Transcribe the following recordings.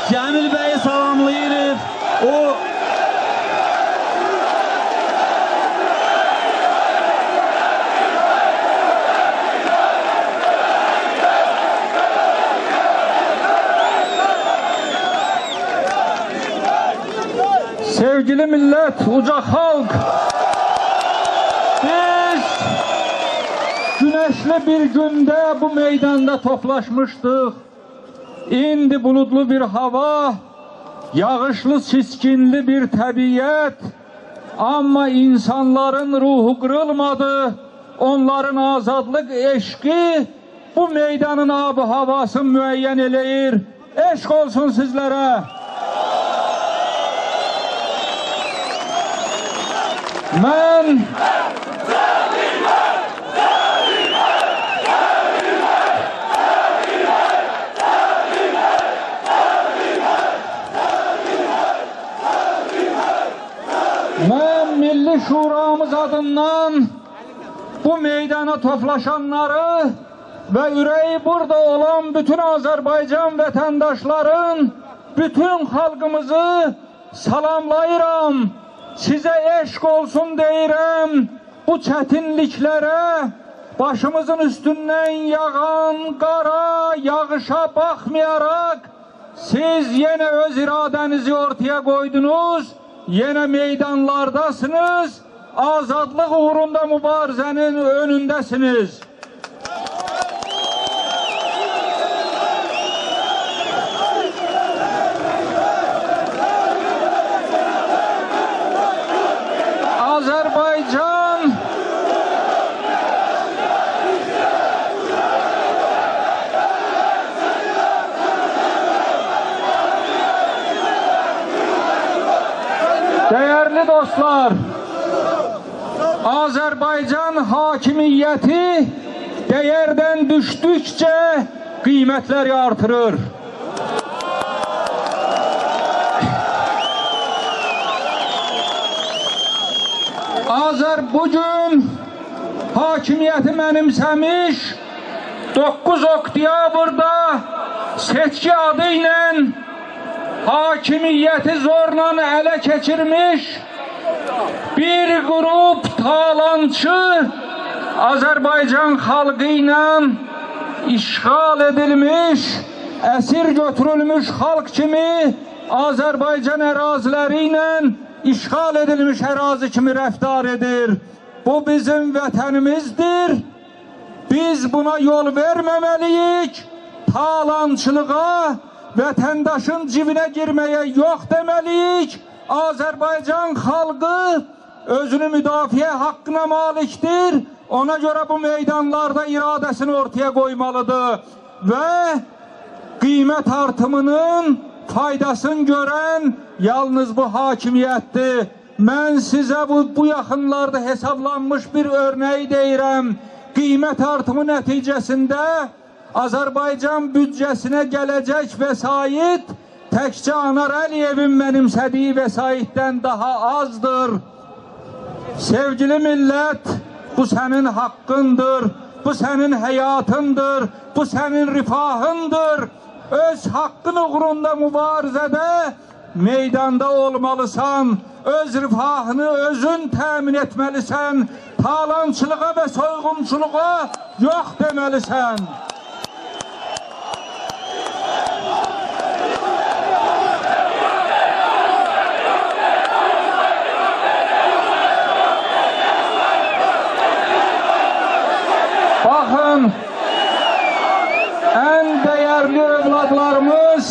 Cəmil bəyi salamlayırıq. O sevgili millət, uca xalq, biz güneşli bir gündə bu meydanda toplaşmışdıq. İndi buludlu bir hava, yağışlı çiskinli bir təbiyyət, amma insanların ruhu qırılmadı, onların azadlıq eşqi bu meydanın ab-ı havasını müəyyən eləyir. Eşq olsun sizlərə. Mən Milli Şuramız adından bu meydana toplaşanları ve yüreği burada olan bütün Azerbaycan vatandaşların, bütün halkımızı salamlayıram. Size eşk olsun deyirəm. Bu çətinliklərə başımızın üstündən yağan qara yağışa baxmayaraq siz yenə öz iradənizi ortaya koydunuz. Yenə meydanlardasınız. Azadlıq uğrunda mübarizənin önündəsiniz. Azerbaycan değerli dostlar, Azerbaycan hakimiyyəti değerden düştükçe kıymetleri artırır. Bugün hakimiyyəti mənimsəmiş, 9 oktyabrda seçki adı ilə hakimiyyəti zorla ələ keçirmiş bir grup talançı Azərbaycan xalqı ilə işğal edilmiş, əsir götürülmüş xalq kimi Azərbaycan əraziləri ilə işğal edilmiş ərazi kimi rəftar edir. Bu bizim vətənimizdir. Biz buna yol verməməliyik. Talançılığa, vətəndaşın cibinə girməyə yox deməliyik. Azərbaycan xalqı özünü müdafiə haqqına malikdir. Ona görə bu meydanlarda iradəsini ortaya koymalıdır. Və qiymət artımının faydasını görən yalnız bu hakimiyyətdir. Mən sizə bu yaxınlarda hesablanmış bir örneği deyirəm. Qiymət artımı nəticəsində Azərbaycan büdcəsinə gələcək vəsait təkcə Anar Əliyevin mənimsədiyi vəsaitdən daha azdır. Sevgili millət, bu sənin haqqındır, bu sənin həyatındır, bu sənin rifahındır. Öz haqqın uğrunda mübarizədə meydanda olmalısan, öz rifahını özün təmin etməlisən, talançılığa və soyğunçuluğa yox deməlisən. Baxın, ən dəyərli övladlarımız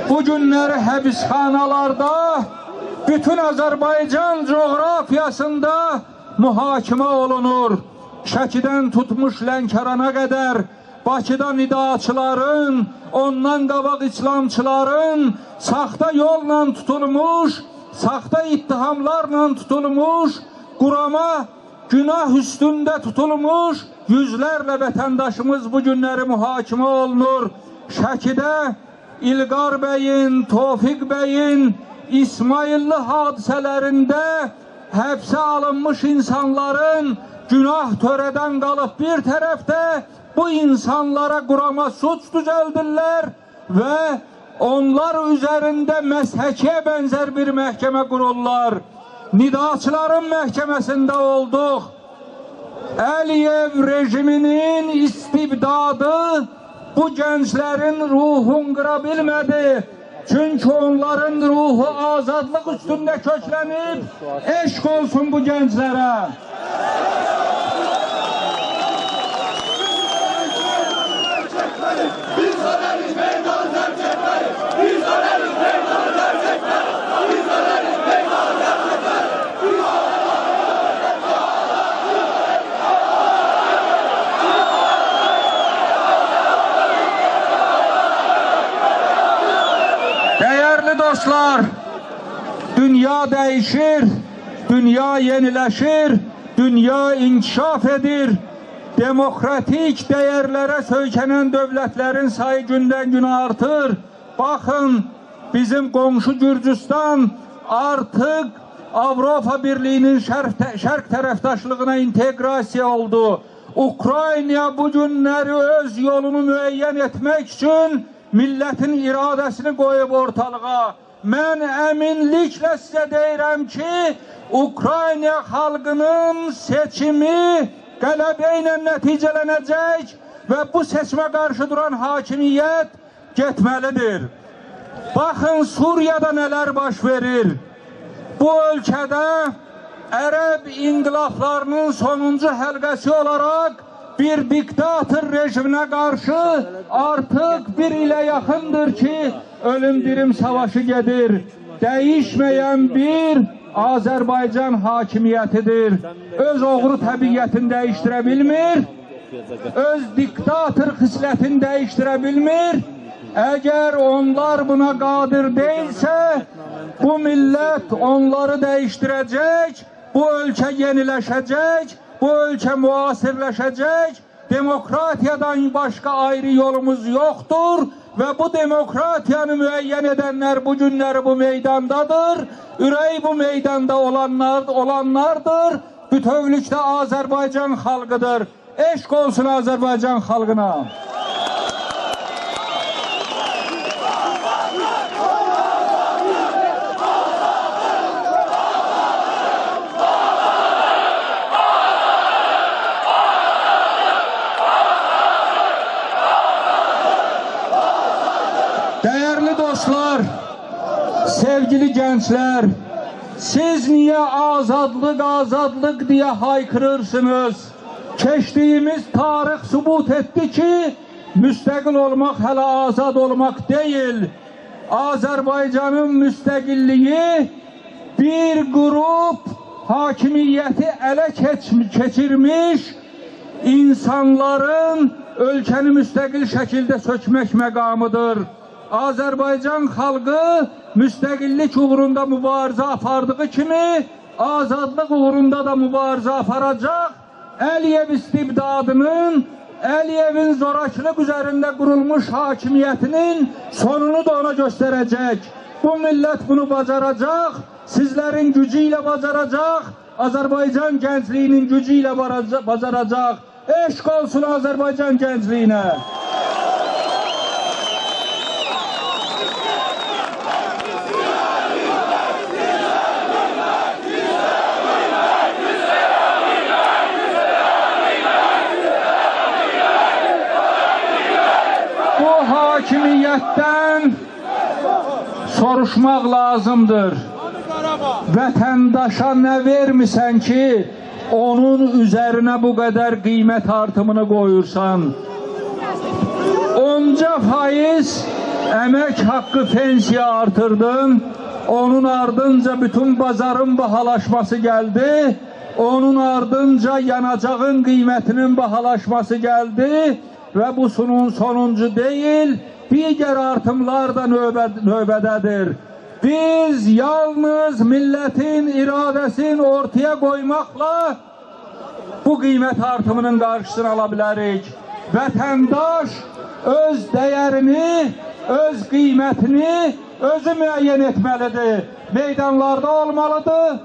bu günləri həbisxanalarda, bütün Azərbaycan coğrafiyasında mühakimə olunur. Şəkidən tutmuş Lənkərana qədər, Bakıda nidaçıların, ondan qabaq İslamçıların saxta yolla tutulmuş, saxta ittihamlarla tutulmuş, qurama günah üstündə tutulmuş yüzlərlə vətəndaşımız bu günləri mühakimə olunur. Şəkidə İlqar bəyin, Tofiq bəyin İsmailli hadisələrində həbsə alınmış insanların günah törədən qalıb bir tərəfdə, bu insanlara qurama suç düzəldirlər və onlar üzərində məshəkiyə bənzər bir məhkəmə qururlar. Nidaçıların məhkəməsində olduq. Əliyev rejiminin istibdadı bu gənclərin ruhunu qıra bilmədi. Çünki onların ruhu azadlıq üstündə köklənib, eşq olsun bu gənclərə. Biz döneriz meydan gerçekleri, biz döneriz meydan gerçekleri, biz döneriz meydan gerçekleri. Değerli dostlar, dünya değişir, dünya yenileşir, dünya inkişaf edir. Demokratik değerlere söykenen devletlerin sayı günden güne artır. Bakın bizim komşu Gürcistan artık Avrupa Birliği'nin şərq tərəfdaşlığına integrasiya oldu. Ukrayna bu günləri öz yolunu müəyyən etmek için milletin iradesini koyup ortalığa. Ben eminlikle size deyirəm ki, Ukrayna halkının seçimi qələbə ilə nəticələnəcək və bu seçimə qarşı duran hakimiyyət getməlidir. Baxın Suriyada nələr baş verir. Bu ölkədə Ərəb inqilablarının sonuncu həlqəsi olaraq bir diktator rejiminə qarşı artıq bir ilə yaxındır ki, ölüm-dirim savaşı gedir. Değişmeyen bir Azerbaycan hakimiyyətidir. Öz oğru təbiyyətini dəyişdirə bilmir, öz diktator xislətini dəyişdirə bilmir. Əgər onlar buna qadir deyilsə, bu millət onları dəyişdirəcək, bu ölkə yeniləşəcək, bu ölkə müasirləşəcək. Demokratiyadan başqa ayrı yolumuz yoxdur ve bu demokratiyanı müəyyən edenler bu günləri bu meydandadır. Ürəyi bu meydanda olanlardır. Bütövlükdə Azərbaycan xalqıdır. Eşq olsun Azərbaycan xalqına. Değerli dostlar, sevgili gençler, siz niye azadlık azadlık diye haykırırsınız? Geçtiğimiz tarih sübut etti ki, müstakil olmak hele azad olmak değil. Azerbaycan'ın müstakilliği bir grup hakimiyeti ele geçirmiş insanların ülkeni müstakil şekilde sökmek məqamıdır. Azerbaycan xalqı müstəqillik uğrunda mübarizə apardığı kimi azadlıq uğrunda da mübarizə aparacaq. Əliyev istibdadının, Əliyevin zorakılıq üzərində qurulmuş hakimiyyətinin sonunu da ona göstərəcək. Bu millət bunu bacaracaq, sizlərin gücü ilə bacaracaq, Azərbaycan gəncliyinin gücü ilə bacaracaq. Eşq olsun Azərbaycan gəncliyinə. Hakimiyyətdən soruşmaq lazımdır. Vətəndaşa nə vermisən ki, onun üzərinə bu qədər qiymət artımını qoyursan? 10% əmək haqqı pensiya artırdın, onun ardınca bütün bazarın bahalaşması gəldi, onun ardınca yanacağın qiymətinin bahalaşması gəldi və bu sonuncu deyil, diğer artımlar da növbədədir. Biz yalnız milletin iradesini ortaya koymakla bu qiymət artımının qarşısını ala bilərik. Vətəndaş öz dəyərini, öz qiymətini özü müəyyən etməlidir. Meydanlarda olmalıdır,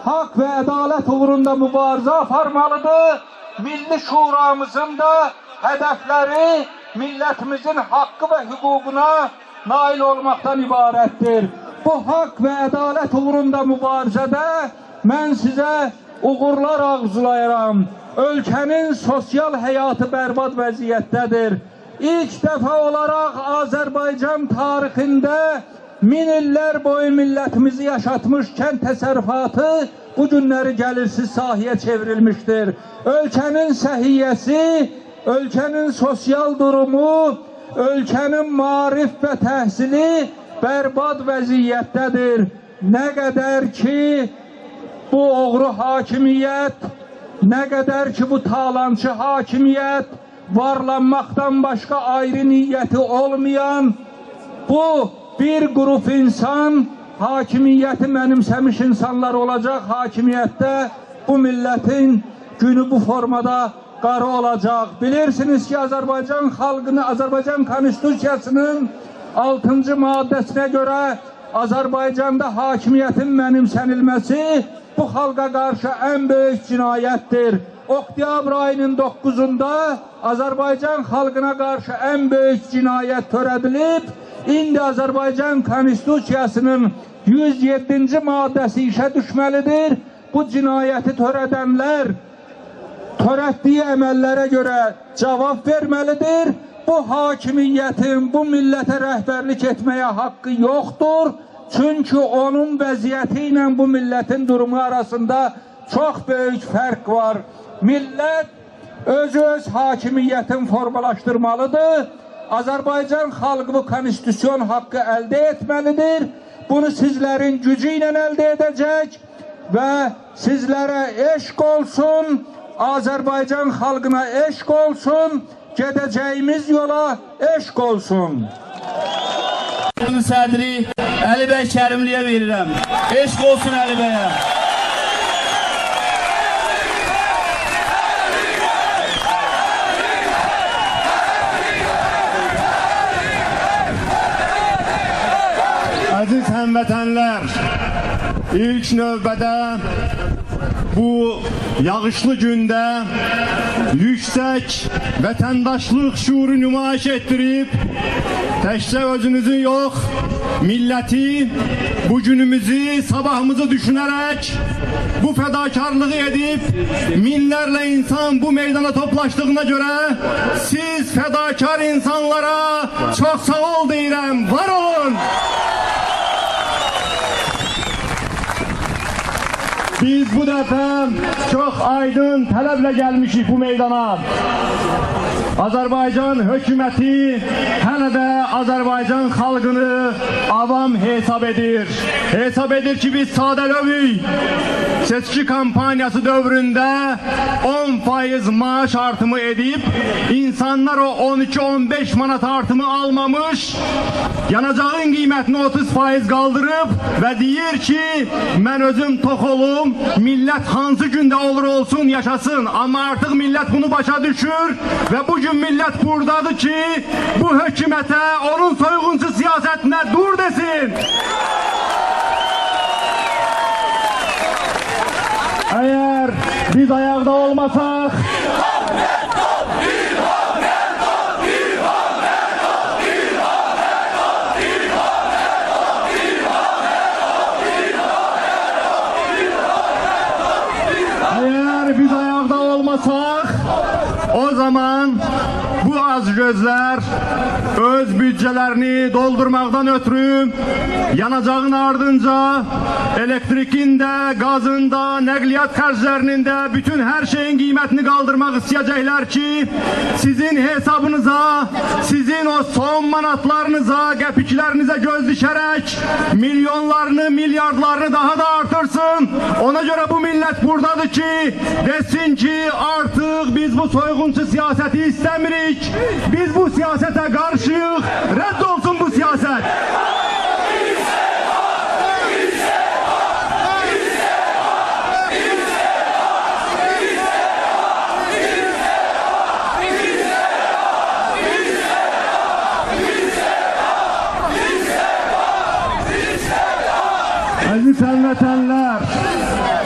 hak və ədalət uğrunda mübarizə aparmalıdır. Milli şuramızın da hedefleri milletimizin hakkı ve hukukuna nail olmaktan ibarettir. Bu hak ve adalet uğrunda mübarizede ben size uğurlar arzulayıram. Ölkənin sosial həyatı bərbad vəziyyətdədir. İlk dəfə olaraq Azərbaycan tarixində min illər boyu millətimizi yaşatmış kənd təsərrüfatı bu günləri gəlirsiz sahəyə çevrilmişdir. Ölkənin səhiyyəsi, ölkənin sosial durumu, ölkənin maarif və təhsili bərbad vəziyyətdədir. Nə qədər ki bu oğru hakimiyyət, nə qədər ki bu talançı hakimiyyət, varlanmaqdan başqa ayrı niyyəti olmayan bu bir qrup insan hakimiyyəti mənimsəmiş insanlar olacaq. Hakimiyyətdə bu millətin günü bu formada qara olacaq. Bilirsiniz ki Azərbaycan xalqını, Azərbaycan Konstitusiyasının 6-cı maddəsinə görə Azərbaycanda hakimiyyətin mənimsənilməsi bu xalqa qarşı ən böyük cinayətdir. Oktyabr ayının 9'unda Azərbaycan xalqına qarşı ən böyük cinayət törədilib. İndi Azərbaycan Konstitusiyasının 107-ci maddəsi işə düşməlidir. Bu cinayəti törədənlər törətdiyi əməllərə görə cavab verməlidir. Bu hakimiyyətin bu millətə rəhbərlik etməyə haqqı yoxdur. Çünki onun vəziyyəti ilə bu millətin durumu arasında çox böyük fərq var. Millət öz hakimiyyətin formalaşdırmalıdır. Azərbaycan xalqı bu konstitusyon haqqı əldə etməlidir. Bunu sizlərin gücü ilə əldə edəcək və sizlərə eşq olsun, Azərbaycan xalqına eşq olsun, gedəcəyimiz yola eşq olsun. Sədri Əli bəy Kərimliyə verirəm. Eşq olsun Əli bəyə. Aziz həmvətənlər, ilk növbədə bu yağışlı gündə yüksək vətəndaşlıq şuuru nümayiş etdirib, təkcə özünüzü yox, milləti, bugünümüzü, sabahımızı düşünərək bu fədakarlığı edib, minlərlə insan bu meydana toplaşdığına görə siz fədakar insanlara çox sağ ol deyirəm, var olun! Biz bu dəfə çox aydın tələblə gəlmişik bu meydana. Azərbaycan hökuməti hələ də Azərbaycan xalqını avam hesab edir. Hesab edir ki biz sadəlövük. Seçki kampaniyası dövründə 10% maaş artımı edib, insanlar o 12-15 manat artımı almamış, yanacağın qiymətini 30% qaldırıb və deyir ki, mən özüm tox olum, millət hansı gündə olur olsun yaşasın. Amma artıq millət bunu başa düşür və bugün millət buradadır ki, bu hökumətə, onun soyğunçu siyasetinə dur desin. Eğer biz ayakta olmasak, o zaman bu az gözler öz bütçələrini doldurmaqdan ötürü yanacağın ardınca elektrikin də, qazın da, nəqliyyat xərclərinin də bütün hər şeyin qiymətini qaldırmaq istəyəcəklər ki, sizin hesabınıza, sizin o son manatlarınıza, qəpiklərinizə göz dikərək milyonlarını, milyardlarını daha da artırsın. Ona görə bu millət buradadır ki, desin ki, artıq biz bu soyğunçu siyaseti istəmirik. Biz bu siyasete qarşıyıq. Rədd olsun bu siyaset. Aziz həmvətənlər,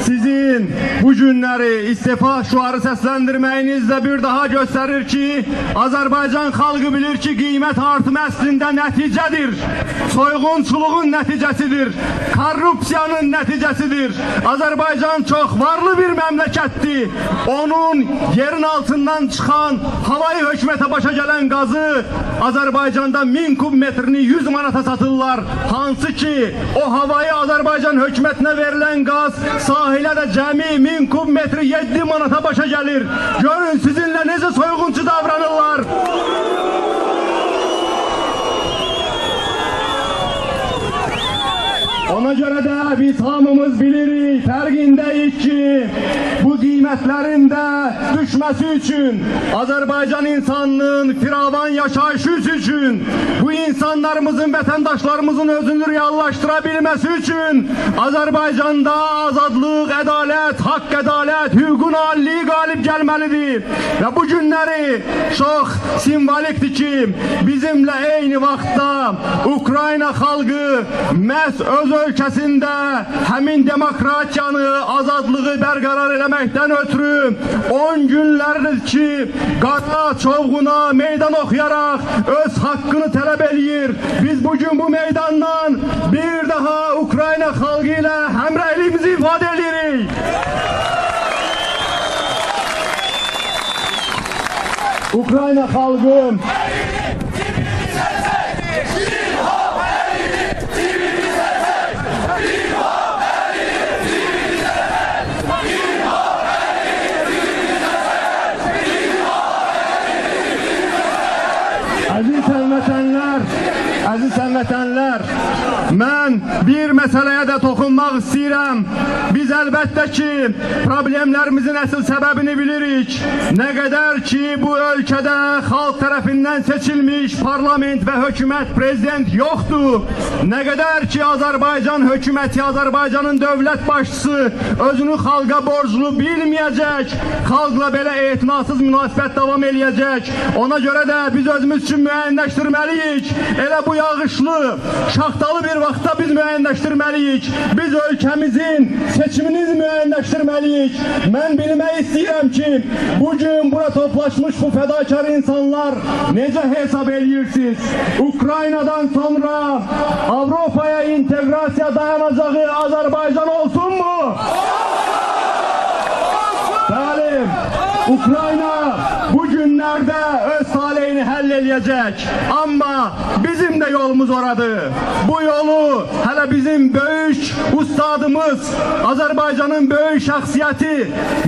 sizin bu günləri istifa şuarı səsləndirməyiniz də bir daha göstərir ki, Azərbaycan xalqı bilir ki, qiymət artımı əslində nəticədir. Soyğunçuluğun nəticəsidir. Korrupsiyanın nəticəsidir. Azərbaycan çox varlı bir məmləkətdir. Onun yerin altından çıxan havayı hökumətə başa gələn qazı Azərbaycanda 1000 kub metrini 100 manata satırlar. Hansı ki, o havayı Azərbaycan hökumətinə verilən qaz sahilə də cəmi 1000 kub metri 7 manata başa gəlir. Görün sizinlə necə soyğunçu davranırlar. Ona görə də biz hamımız bilirik, fərqindəyik ki, bu qiymətlərin də düşməsi üçün, Azərbaycan insanının firavan yaşayışı üçün, bu insanlarımızın, vətəndaşlarımızın özünü reallaşdıra bilməsi üçün Azərbaycanda azadlıq, ədalət, haqq ədalət, hüququn aliliyi qalib gəlməlidir. Və bu günləri çox simvolikdir ki, bizimlə eyni vaxtda Ukrayna xalqı məhz öz ölkəsində həmin demokratiyanı, azadlığı bərqərar eləməkdən ötürü 10 günlərdir ki, qara çovğuna meydan oxuyaraq öz haqqını tələb eləyir. Biz bugün bu meydandan bir daha Ukrayna xalqı ilə həmrəyliyimizi ifadə edirik. Ukrayna xalqı Əziz həmvətənlər, mən bir məsələyə də toxunmaq istəyirəm. Biz əlbəttə ki, problemlərimizin əsl səbəbini bilirik. Nə qədər ki, bu ölkədə xalq tərəfindən seçilmiş parlament və hökumət, prezident yoxdur. Nə qədər ki, Azərbaycan hökuməti, Azərbaycanın dövlət başçısı özünü xalqa borclu bilməyəcək, xalqla belə etinasız münasibət davam eləyəcək. Ona görə də biz özümüz üçün müəyyənləşdirməliyik. Elə bu yağışlı, şaxtalı bir vaxtda biz müəyyənləşdirməliyik. Biz ölkəmizin seçimini müəyyənləşdirməliyik. Mən bilmək istəyirəm ki, bugün bura toplaşmış bu fədakar insanlar necə hesab edirsiniz? Ukraynadan sonra Avropaya integrasiya dayanacağı Azərbaycan olsunmu? Bəli, Ukrayna bu günlərdə öz taleyini həll eləyəcək. Amma bizim də yolumuz oradır. Bu yolu hələ bizim böyük ustadımız, Azərbaycanın böyük şəxsiyyəti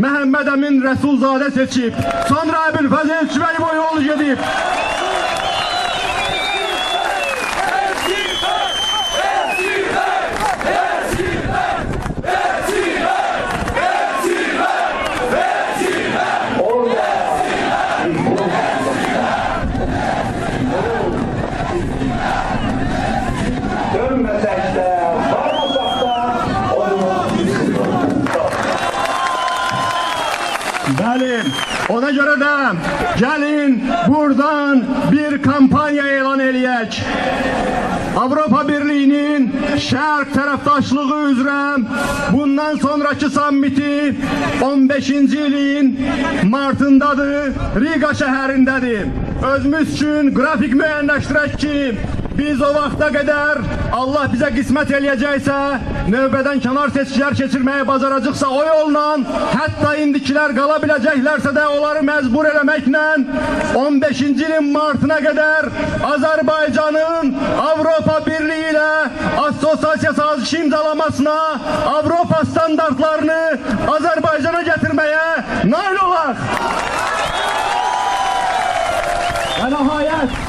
Məhəmməd Əmin Rəsulzadə seçib. Sonra Əbülfəzil Süveyb o yolu gedib. Bəli, ona görə də gəlin buradan bir kampanya elan eləyək. Avropa Birliyinin şərq tərəfdaşlığı üzrə bundan sonraki sammiti 15-ci ilin martındadır, Riga şəhərindədir. Özümüz üçün qrafik müəyyənləşdirək ki, biz o vaxta qədər Allah bizə qismət eləyəcəksə, növbədən kənar seçkilər keçirməyə bacaracaqsa o yolla, hətta indikilər qala biləcəklərsə də onları məcbur eləməklə 15-ci ilin martına qədər Azərbaycanın Avropa Birliyi ilə assosiasiya sazişi imzalamasına, Avropa standartlarını Azərbaycana gətirməyə nail olaq. Və nəhayət,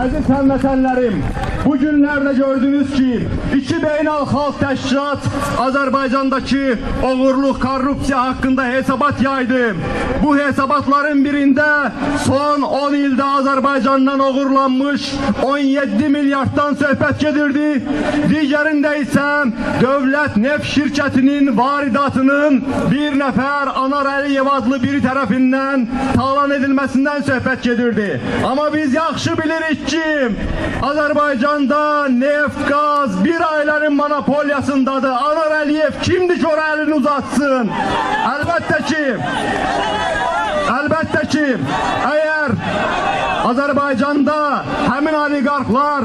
əziz həmvətənlərim, bu günlərdə gördünüz ki, iki beynəlxalq təşkilat Azərbaycandakı oğurluq, korrupsiya haqqında hesabat yaydı. Bu hesabatların birində son 10 ildə Azərbaycandan oğurlanmış 17 milyarddan söhbət gedirdi. Digərində isə dövlət neft şirkətinin varidatının bir nəfər Anar Əliyev adlı biri tərəfindən talan edilməsindən söhbət gedirdi. Amma biz yaxşı bilirik ki, kardeşim, Azerbaycan'da neft, gaz bir ailenin monopolyasındadır. Anar Əliyev kimdir ki oraya elini uzatsın? Elbette ki, eğer Azerbaycan'da həmin oligarklar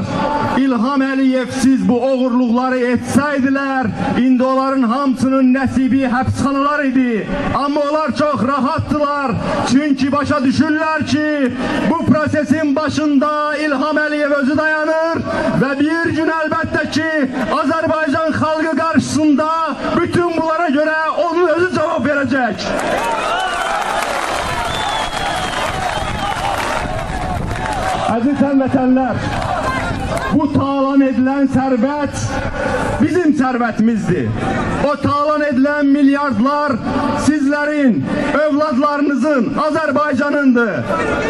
İlham Əliyevsiz bu oğurluqları etsəydiler, indi onların hamısının nəsibi həbsxanalar idi. Amma onlar çox rahattılar. Çünki başa düşürlər ki, bu prosesin başında İlham Əliyev özü dayanır ve bir gün elbette ki Azerbaycan xalqı karşısında bütün bunlara göre onun özü cevap verecek. Aziz həmvətənlər, bu talan edilen servet bizim servetimizdir. O talan edilen milyardlar sizlerin, evladlarınızın, Azerbaycan'ındır.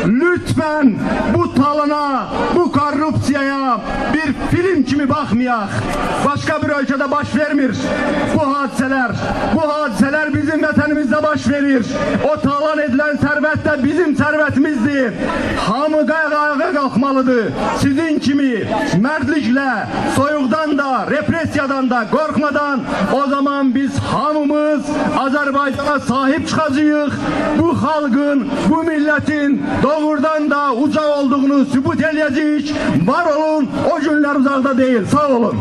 Lütfen bu talana, bu korrupsiyaya bir film kimi bakmayak. Başka bir ülkede baş vermir bu hadiseler. Bu hadiseler bizim vatanımızda baş verir. O talan edilen servet de bizim servetimizdir. Hamı ayağa kalkmalıdır. Sizin kimi mertlikle, soyuqdan da, represiyadan da korkmadan o zaman biz hamımız Azerbaycan'a sahip çıkacağız. Bu halkın, bu milletin doğrudan da uca olduğunu sübut edeceğiz. Var olun, o günler uzakta değil. Sağ olun.